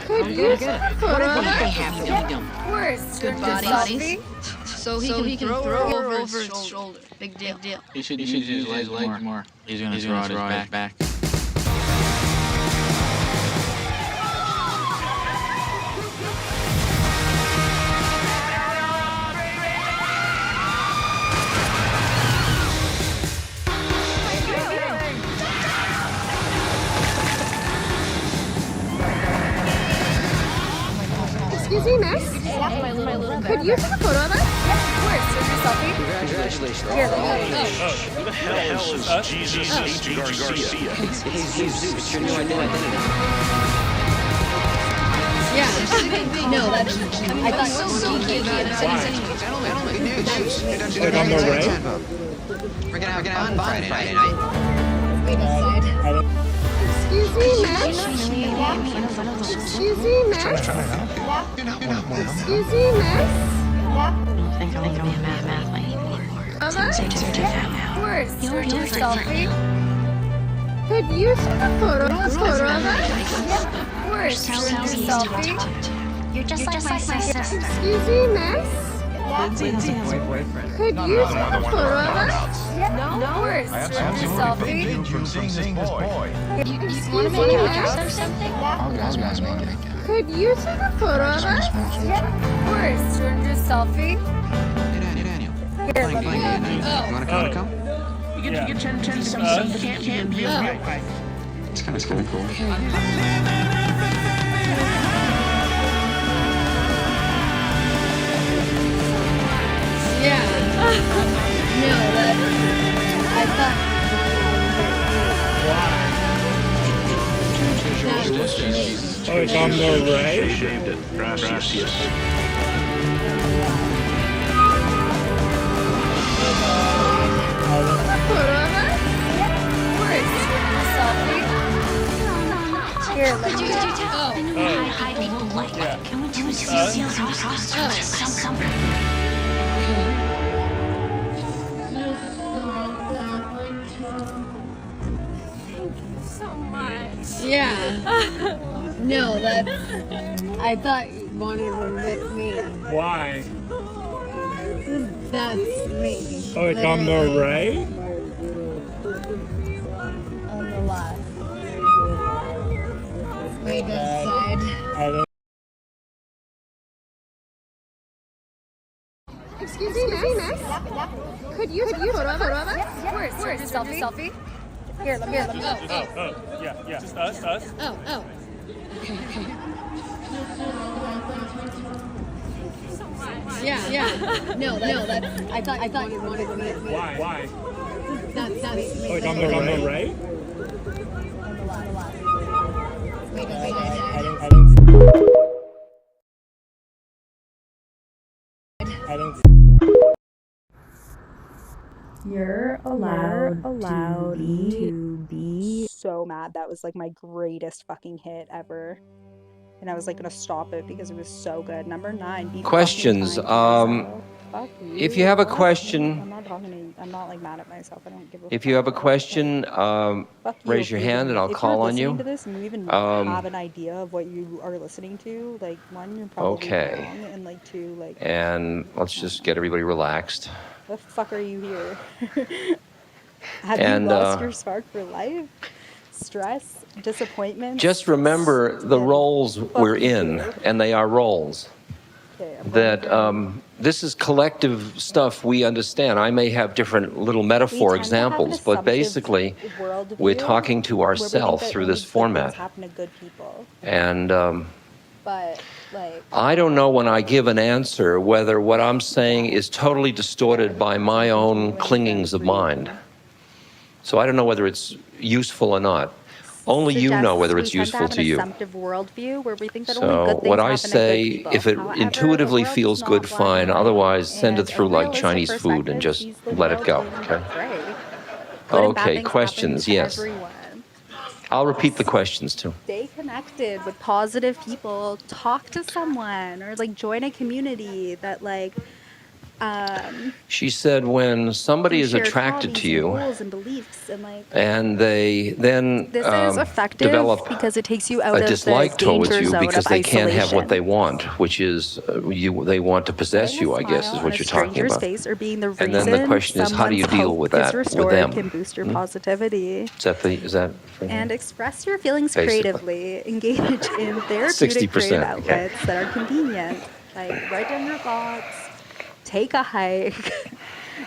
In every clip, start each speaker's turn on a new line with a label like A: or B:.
A: Could you take a photo of
B: What did they
A: us?
B: have to do?
A: Worse,
B: Good bodies. So he can throw over his shoulder. Big deal.
C: He should use his legs more. He's gonna throw out his back.
A: Excuse me, miss? Could you take a photo of us? Worse, take your selfie.
D: Congratulations.
A: Here, let me
E: Who the hell is us? Jesus H. Garcia.
D: Hey, Zeus, it's your new identity.
A: Yeah. No, that's. I thought
B: So cute about it.
F: Gentlemen, good news.
E: Like on the right?
F: We're gonna have fun Friday night.
A: Wait aside. Excuse me, miss? Excuse me, miss? Excuse me, miss?
G: I think I'll be a math anymore.
A: Of
G: Say just do that now.
A: Worse,
G: You're
A: take your
G: different.
A: selfie. Could you take a photo of us? Worse, take your selfie.
G: You're just like my sister.
A: Excuse me, miss?
D: Lindsay has a boyfriend.
A: Could you take a photo of us? No. Worse, take your selfie.
H: From seeing this boy.
A: Excuse me, miss?
C: All guys make it.
A: Could you take a photo of us? Worse, take your selfie.
F: Hey, Daniel.
A: Here, let me.
F: You wanna come?
E: You get 10 some can't be right.
F: It's kind of cool.
A: Yeah. No, that. I thought.
E: Oh, it's on the right?
H: Shaved it. Gracias.
A: Photo of us? Worse, take your selfie. Here, let me.
G: Hi, people like. Can we do this? Come.
A: Yeah. No, that. I thought you wanted to admit me.
E: Why?
A: That's me.
E: Oh, it's on the right?
A: On the left. Wait, this side.
E: I don't.
A: Excuse me, miss? Could you take a photo of us? Worse, selfie. Here, let me.
E: Oh, yeah. Just us.
A: Oh. Yeah. No, that. I thought you wanted to admit me.
E: Why?
A: That's me.
E: Oh, it's on the right?
A: Wait,
E: I don't.
I: You're allowed to be so mad. That was like my greatest fucking hit ever. And I was like gonna stop it because it was so good. Number 9. Be
D: Questions.
I: fucking kind to yourself. Fuck
D: If you have a
I: What?
D: question,
I: I'm not talking to you. I'm not like mad at myself. I don't give a
D: if
I: fuck.
D: you have a question,
I: Fuck you.
D: raise your hand and I'll
I: If
D: call
I: you're
D: on
I: listening
D: you.
I: to this and you even
D: Um,
I: have an idea of what you are listening to, like, one, you're probably
D: Okay.
I: wrong, and like, two, like,
D: And let's just get everybody relaxed.
I: the fuck are you here? Have
D: And,
I: you lost your spark for life? Stress, disappointment.
D: Just remember the roles we're in, and they are roles.
I: Okay, I'm
D: That
I: going
D: this is collective stuff we understand. I may have different little metaphor
I: We tend to have an
D: examples, but
I: assumptive
D: basically
I: worldview
D: we're talking to
I: where we think
D: ourselves
I: that
D: through
I: only
D: this
I: good things
D: format.
I: happen to good people.
D: And
I: But like,
D: I don't know when I give an answer whether what I'm saying is totally distorted by my own clingings of mind. So I don't know whether it's useful or not. Only you know whether it's useful to you.
I: We tend to have an assumptive worldview where we think that only
D: So
I: good things
D: what I
I: happen to good
D: say,
I: people.
D: if it
I: However,
D: intuitively
I: the world
D: feels
I: is
D: good,
I: not black
D: fine.
I: and white,
D: Otherwise, send it
I: and
D: through
I: a
D: like
I: realistic
D: Chinese food and
I: perspective
D: just
I: sees the
D: let it
I: world
D: go,
I: in
D: okay?
I: gray. Good and bad
D: Okay,
I: things
D: questions,
I: happen to
D: yes.
I: everyone.
D: I'll repeat the questions too.
I: Stay connected with positive people. Talk to someone or like join a community that like
D: She said when somebody is
I: shared
D: attracted
I: hobbies
D: to
I: and
D: you
I: goals and beliefs and like
D: and they then
I: this is effective
D: develop
I: because it takes you out
D: a
I: of
D: dislike
I: the
D: towards
I: danger
D: you
I: zone
D: because
I: of
D: they can't have what
I: isolation.
D: they want, which is they want to possess you, I guess, is what you're talking
I: stranger's
D: about.
I: face or being the reason
D: And then the question is, how do you
I: someone's
D: deal
I: hope
D: with
I: is
D: that with
I: restored
D: them?
I: can boost your positivity.
D: Is that
I: And express your feelings
D: Basically.
I: creatively. Engage in therapeutic
D: 60%,
I: creative
D: okay.
I: outlets that are convenient. Like write down your thoughts, take a hike,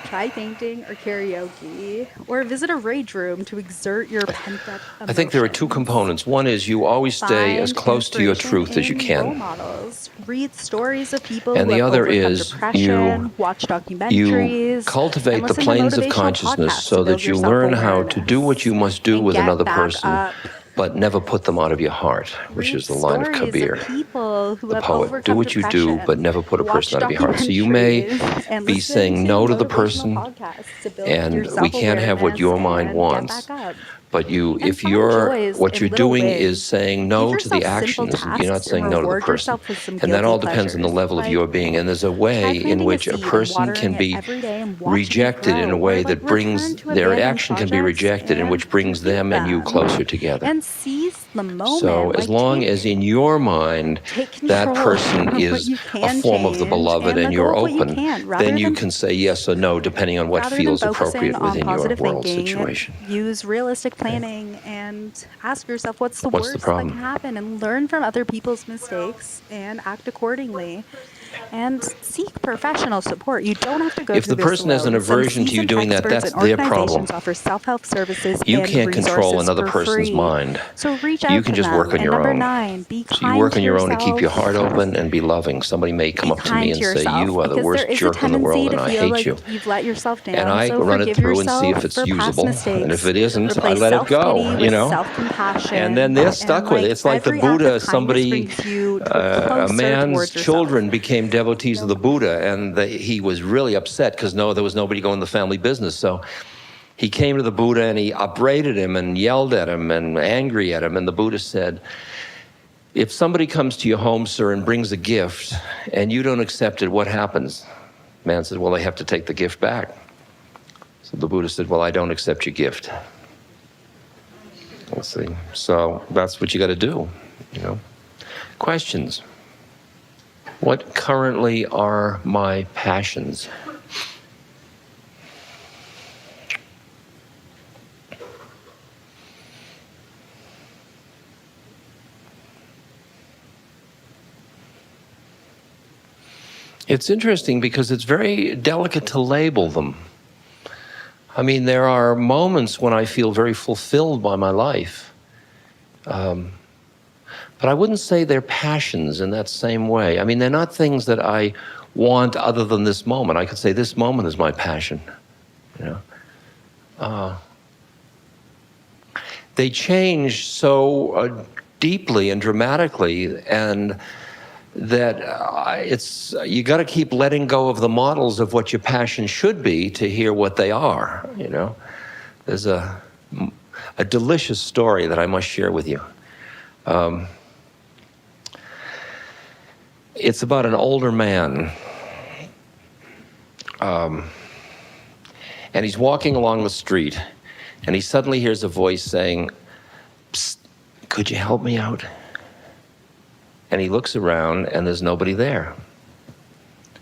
I: try painting or karaoke, or visit a rage room to exert your pent-up emotions.
D: I think there are two components. One is you always stay as
I: Find
D: close to your
I: inspiration
D: truth as you
I: in role
D: can.
I: models. Read stories of people
D: And
I: who
D: the
I: have
D: other
I: overcome
D: is
I: depression. Watch
D: you
I: documentaries.
D: cultivate
I: and
D: the
I: listen to
D: planes of
I: motivational
D: consciousness
I: podcasts
D: so
I: to build
D: that you
I: your
D: learn how to do what
I: self-awareness
D: you must do
I: and
D: with
I: get
D: another
I: back
D: person,
I: up.
D: but never put them out of your heart, which
I: Read
D: is the line of
I: stories
D: Kabir,
I: people who
D: the
I: have
D: poet. Do
I: overcome
D: what you do,
I: depression.
D: but never put a
I: Watch
D: person out of your heart. So you may
I: documentaries and
D: be
I: listen
D: saying no to the
I: motivational
D: person,
I: podcasts to build
D: and
I: your
D: we can't have what your mind
I: self-awareness
D: wants.
I: and get back up.
D: But
I: And
D: if
I: find
D: you're
I: joys
D: what
I: in
D: you're
I: little
D: doing
I: wins.
D: is saying no
I: Give
D: to the
I: yourself simple
D: actions, you're not
I: tasks
D: saying
I: and
D: no to the
I: reward
D: person.
I: yourself with some
D: And that all
I: guilty
D: depends on the
I: pleasures.
D: level of
I: Like,
D: your being. And there's a
I: try
D: way in
I: planting
D: which a
I: seed and
D: person
I: watering
D: can
I: it
D: be
I: every day and watching it
D: rejected in
I: grow,
D: a way
I: or,
D: that
I: like,
D: brings
I: return to
D: their
I: abandoned
D: action can be
I: projects
D: rejected, and
I: and
D: which brings
I: repeat
D: them and you
I: them.
D: closer together.
I: And seize the moment.
D: So as
I: like,
D: long
I: take-
D: as in your mind
I: take
D: that
I: control
D: person
I: of what
D: is
I: you
D: a
I: can
D: form of the
I: change
D: beloved
I: and
D: and
I: let
D: you're
I: go of what you
D: open,
I: can't, rather
D: then you
I: than-
D: can say yes or no depending on what
I: Rather
D: feels
I: than focusing
D: appropriate
I: on
D: within your
I: positive
D: world
I: thinking,
D: situation.
I: use realistic planning and ask yourself what's the
D: What's the
I: worst that
D: problem?
I: can happen, and learn from other people's mistakes and act accordingly. And seek professional support. You don't have to go
D: If
I: through
D: the
I: this
D: person has an
I: alone. Some
D: aversion to you
I: seasoned
D: doing that,
I: experts
D: that's
I: and
D: their
I: organizations
D: problem.
I: offer self-help services
D: You
I: and
D: can't control
I: resources
D: another
I: for
D: person's
I: free.
D: mind.
I: So reach out
D: You can
I: to
D: just
I: them.
D: work on
I: And
D: your
I: number
D: own.
I: 9, be kind
D: So you work on your own to keep your
I: yourself.
D: heart open and be loving. Somebody may come up to me and say, you are the
I: because
D: worst
I: there is
D: jerk
I: a
D: in the world
I: tendency
D: and
I: to
D: I
I: feel
D: hate
I: like
D: you.
I: you've let yourself down.
D: And I
I: so
D: run it
I: forgive
D: through and see
I: yourself
D: if it's
I: for past
D: usable.
I: mistakes.
D: And if it isn't, I
I: Replace
D: let it go,
I: self-pity
D: you
I: with
D: know?
I: self-compassion.
D: And then they're stuck with it. It's like the
I: every act of
D: Buddha,
I: kindness
D: somebody,
I: brings you
D: a
I: closer
D: man's
I: towards yourself.
D: children became devotees of the Buddha, and he was really upset because there was nobody going the family business. So he came to the Buddha and he upbraided him and yelled at him and angry at him. And the Buddha said, if somebody comes to your home, sir, and brings a gift and you don't accept it, what happens? Man said, well, they have to take the gift back. So the Buddha said, well, I don't accept your gift. Let's see. So that's what you got to do, you know. Questions? What currently are my passions? It's interesting because it's very delicate to label them. I mean, there are moments when I feel very fulfilled by my life. But I wouldn't say they're passions in that same way. I mean, they're not things that I want other than this moment. I could say this moment is my passion, you know. They change so deeply and dramatically, and that you got to keep letting go of the models of what your passion should be to hear what they are, you know. There's a delicious story that I must share with you. It's about an older man, and he's walking along the street, and he suddenly hears a voice saying, "Psst, could you help me out?" And he looks around, and there's nobody there.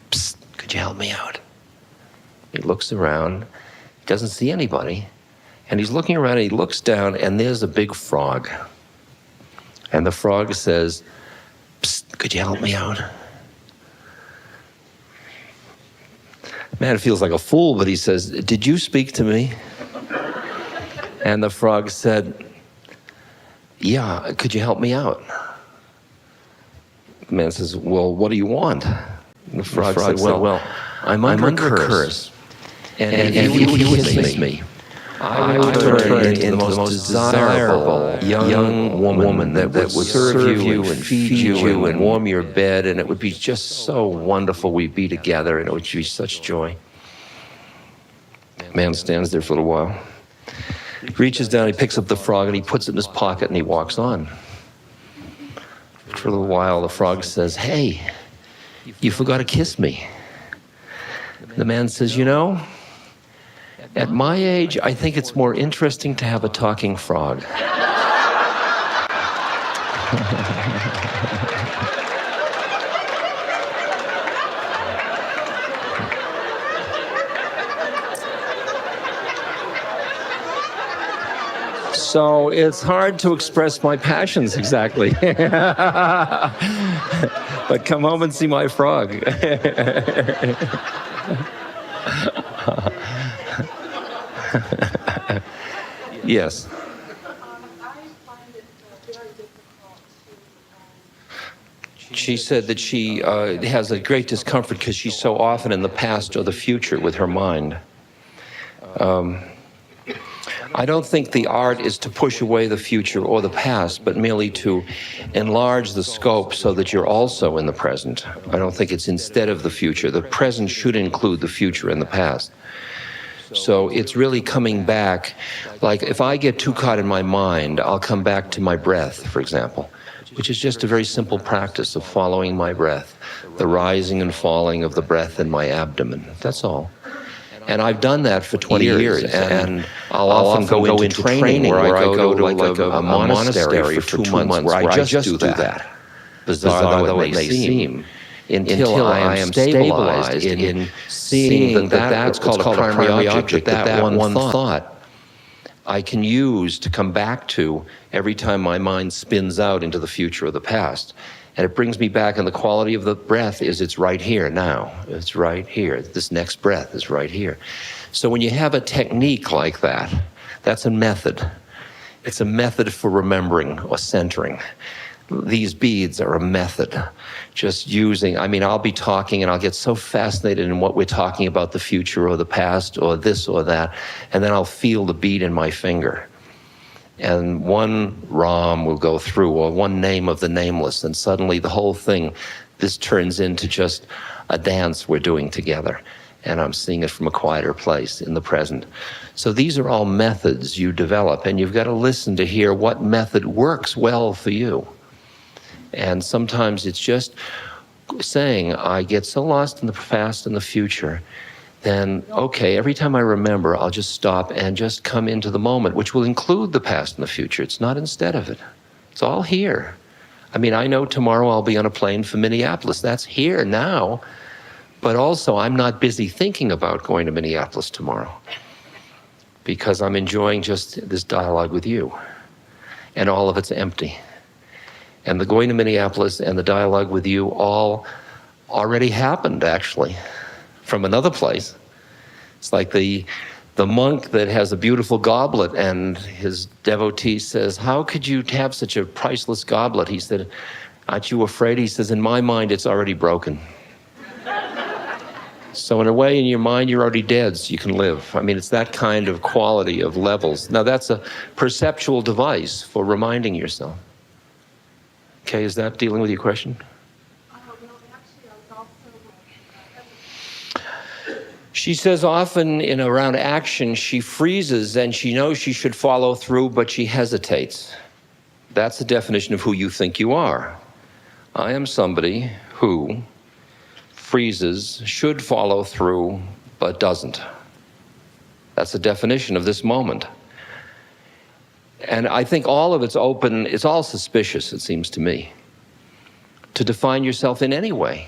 D: "Psst, could you help me out?" He looks around, he doesn't see anybody, and he's looking around, and he looks down, and there's a big frog. And the frog says, "Psst, could you help me out?" Man feels like a fool, but he says, "Did you speak to me?" And the frog said, "Yeah, could you help me out?" The man says, "Well, what do you want?" And the frog said, well, I'm under a curse. And if you would kiss me, I would turn into the most desirable young woman that would serve you and feed you and warm your bed, and it would be just so wonderful. We'd be together, and it would be such joy. Man stands there for a little while. He reaches down, he picks up the frog, and he puts it in his pocket, and he walks on. For a little while, the frog says, "Hey, you forgot to kiss me." The man says, you know, at my age, I think it's more interesting to have a talking frog. So it's hard to express my passions exactly. But come home and see my frog. Yes. She said that she has a great discomfort because she's so often in the past or the future with her mind. I don't think the art is to push away the future or the past, but merely to enlarge the scope so that you're also in the present. I don't think it's instead of the future. The present should include the future and the past. So it's really coming back, like if I get too caught in my mind, I'll come back to my breath, for example, which is just a very simple practice of following my breath, the rising and falling of the breath in my abdomen. That's all. And I've done that for 20 years, and I'll often go into training where I go to like a monastery for 2 months where I just do that, bizarre though it may seem, until I am stabilized in seeing that that's called a primary object, that one thought I can use to come back to every time my mind spins out into the future or the past. And it brings me back, and the quality of the breath is it's right here now. It's right here. This next breath is right here. So when you have a technique like that, that's a method. It's a method for remembering or centering. These beads are a method. Just using, I mean, I'll be talking and I'll get so fascinated in what we're talking about, the future or the past or this or that, and then I'll feel the bead in my finger. And one Ram will go through, or one name of the nameless, and suddenly the whole thing, this turns into just a dance we're doing together. And I'm seeing it from a quieter place in the present. So these are all methods you develop, and you've got to listen to hear what method works well for you. And sometimes it's just saying, I get so lost in the past and the future, then, okay, every time I remember, I'll just stop and just come into the moment, which will include the past and the future. It's not instead of it. It's all here. I mean, I know tomorrow I'll be on a plane for Minneapolis. That's here now. But also, I'm not busy thinking about going to Minneapolis tomorrow because I'm enjoying just this dialogue with you. And all of it's empty. And the going to Minneapolis and the dialogue with you all already happened, actually, from another place. It's like the monk that has a beautiful goblet, and his devotee says, how could you have such a priceless goblet? He said, aren't you afraid? He says, in my mind, it's already broken. So in a way, in your mind, you're already dead, so you can live. I mean, it's that kind of quality of levels. Now, that's a perceptual device for reminding yourself. Okay, is that dealing with your question? She says often around action, she freezes and she knows she should follow through, but she hesitates. That's the definition of who you think you are. I am somebody who freezes, should follow through, but doesn't. That's the definition of this moment. And I think all of it's open, it's all suspicious, it seems to me, to define yourself in any way.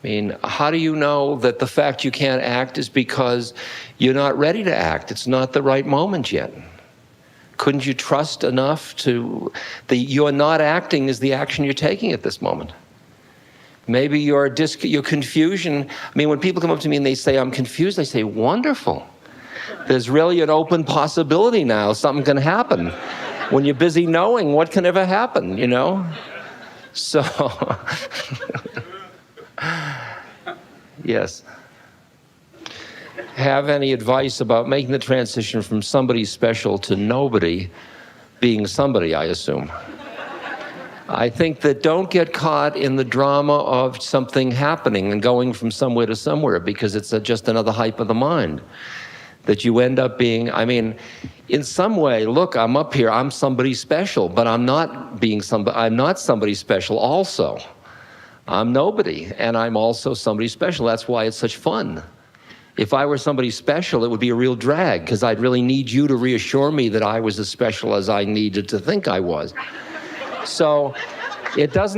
D: I mean, how do you know that the fact you can't act is because you're not ready to act? It's not the right moment yet. Couldn't you trust enough to, you're not acting is the action you're taking at this moment? Maybe your confusion, I mean, when people come up to me and they say, I'm confused, I say, wonderful. There's really an open possibility now something can happen. When you're busy knowing what can ever happen, you know? So, yes. Have any advice about making the transition from somebody special to nobody being somebody, I assume? I think that don't get caught in the drama of something happening and going from somewhere to somewhere, because it's just another hype of the mind. That you end up being, I mean, in some way, look, I'm up here, I'm somebody special, but I'm not somebody special also. I'm nobody, and I'm also somebody special. That's why it's such fun. If I were somebody special, it would be a real drag, because I'd really need you to reassure me that I was as special as I needed to think I was. So it doesn't